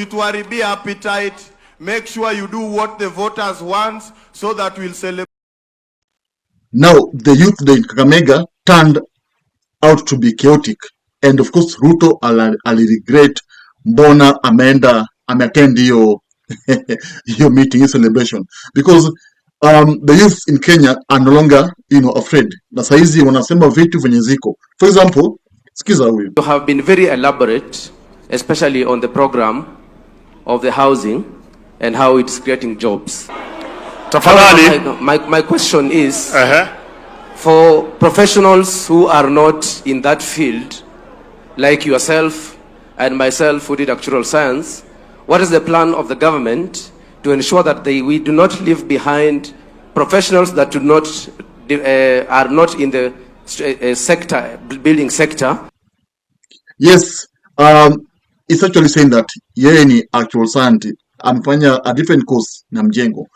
Usituharibie appetite. Make sure you do what the voters want so that we'll celebrate. Now, the youth in Kakamega turned out to be chaotic. And of course, Ruto regret mbona ameattend your meeting, your celebration. Because the youth in Kenya are no longer, afraid. Na saizi wanasema vitu venye ziko. For example, skiza huyu. You have been very elaborate, especially on the program of the housing and how it's creating jobs. My question is, for professionals who are not in that field, like yourself and myself who did actuarial science, what is the plan of the government to ensure that we do not leave behind professionals that are not in the building sector? Yes, it's actually saying that yeye ni actual scientist, amefanya a different course na mjengo.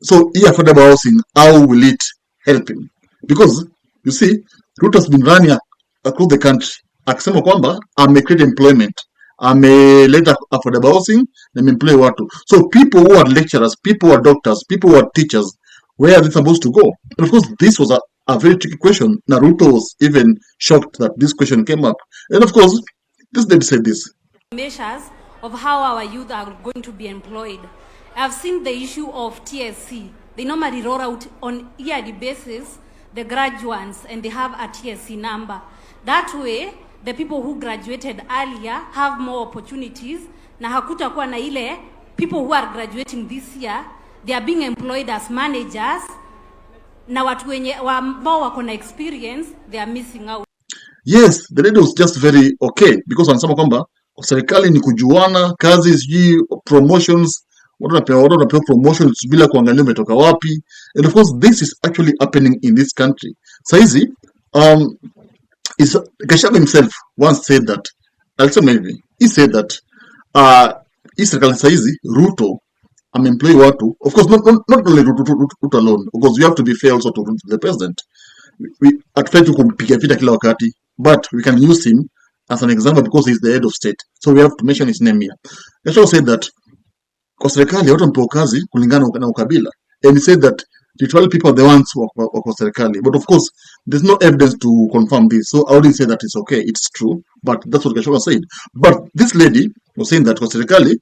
So, affordable housing, how will it help him? Because, you see, Ruto has been running across the country. Akisema kwamba, create employment. Ameleta affordable housing, na employ watu. So, people who are lecturers, people who are doctors, people who are teachers, where are they supposed to go? And of course, this was a very tricky question. Ruto was even shocked that this question came up. And of course, this lady said this. Measures of how our youth are going to be employed. I've seen the issue of TSC. They normally roll out on yearly basis the graduates and they have a TSC number. That way, the people who graduated earlier have more opportunities. Na hakutakuwa na ile people who are graduating this year, they are being employed as managers. Na watu wenye ambao wako na experience, they are missing out. Yes, the lady was just very okay because wanasema kwamba serikali ni kujuana, kazi sijui promotions, watu wanapewa promotions bila kuangalia umetoka wapi. And of course, this is actually happening in this country. Saizi, Gachagua himself once said that, he said that, serikali saizi, Ruto, employ watu. Of course, not only Ruto alone, because we have to be fair also to the president. We try to kumpiga vita kila wakati, but we can use him as an example because he's the head of state. So we have to mention his name here. Gachagua said that kwa serikali watu mpewa kazi kulingana na ukabila. And he said that the 12 people are the ones who are kwa serikali. But of course, there's no evidence to confirm this. So I wouldn't say that it's okay. It's true. But that's what Gachagua said. But this lady was saying that kwa serikali,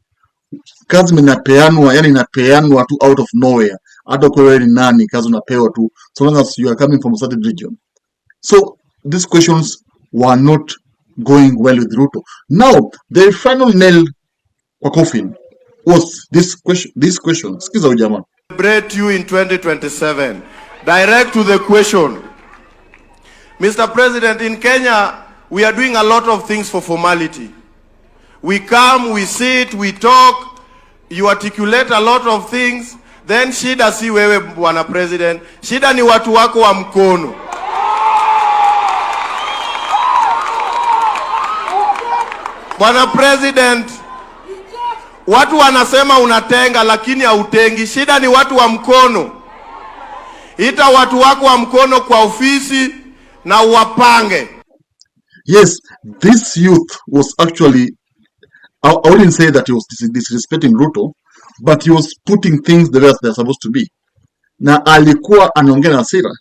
kazi inapeanwa, yani inapeanwa tu out of nowhere. Hata kwa wewe ni nani, kazi unapewa tu. So long as you are coming from a certain region. So these questions were not going well with Ruto. Now, the final nail kwa coffin was this question. Sikiza ujamaa. Celebrate you in 2027. Direct to the question. Mr. President, in Kenya, we are doing a lot of things for formality. We come, we sit, we talk, you articulate a lot of things, then shida si wewe bwana president, shida ni watu wako wa mkono. Bwana president, watu wanasema unatenga lakini hautengi. Shida ni watu wa mkono. Ita watu wako wa mkono kwa ofisi na uwapange. Yes, this youth was actually, I wouldn't say that he was disrespecting Ruto, but he was putting things the way they're supposed to be. Na alikuwa anaongea na hasira.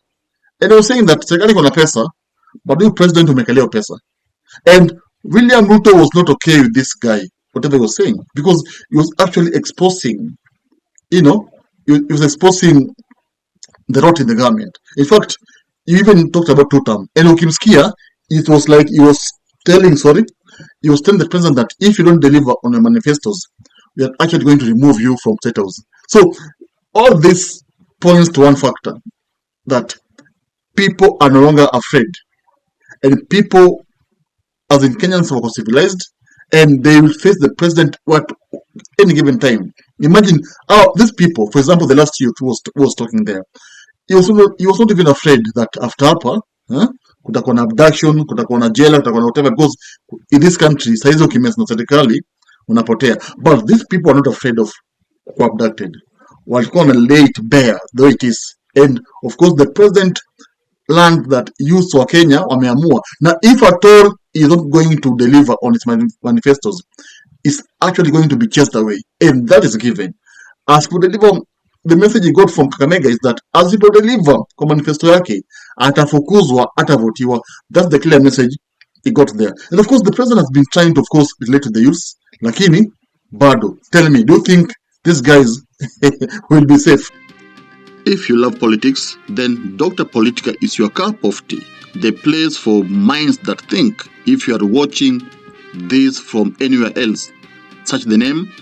And he was saying that serikali iko na pesa, but the president umekalia pesa. And William Ruto was not okay with this guy, whatever he was saying, because he was actually exposing, he was exposing the rot in the government. In fact, he even talked about two-term. And ukimsikia, it was like he was telling the president that if you don't deliver on your manifestos, we are actually going to remove you from State House. So, all this points to one factor, that people are no longer afraid. And people, as in Kenyans, were civilized, and they will face the president at any given time. Imagine these people, for example, the last youth who was talking there, he was not even afraid that after hapa, kutakuwa na abduction, kutakuwa na jela, kutakuwa na whatever, because in this country, saizi ukimess na serikali, unapotea. But these people are not afraid of abducted. Walikuwa na lay it bare, though it is. And of course, the president learned that youth wa Kenya wameamua. Now, if at all he is not going to deliver on his manifestos, is actually going to be chased away, and that is given. As for the message he got from Kakamega is that as he deliver kwa manifesto yake, atafukuzwa, atavotiwa. That's the clear message he got there. And of course, the president has been trying to, of course, relate to the youths. Lakini, bado, tell me, do you think these guys will be safe? If you love politics, then Dr. Politica is your cup of tea. The place for minds that think. If you are watching this from anywhere else, search the name,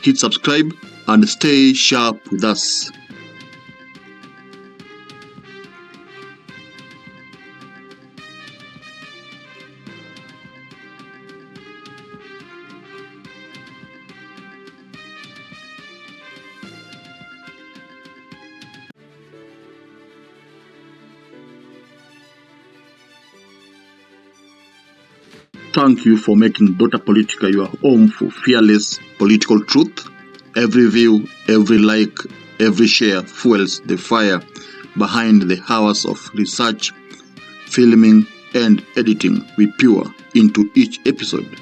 hit subscribe, and stay sharp with us. Thank you for making Dr. Politica your home for fearless political truth. Every view, every like, every share fuels the fire behind the hours of research, filming, and editing we pour into each episode.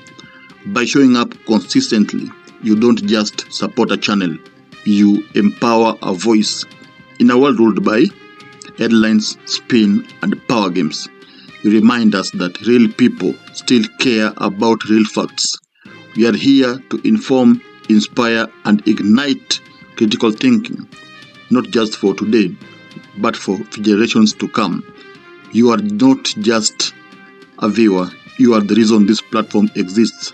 By showing up consistently, you don't just support a channel, you empower a voice. In a world ruled by headlines, spin, and power games, you remind us that real people still care about real facts. We are here to inform, inspire, and ignite critical thinking, not just for today, but for generations to come. You are not just a viewer, you are the reason this platform exists.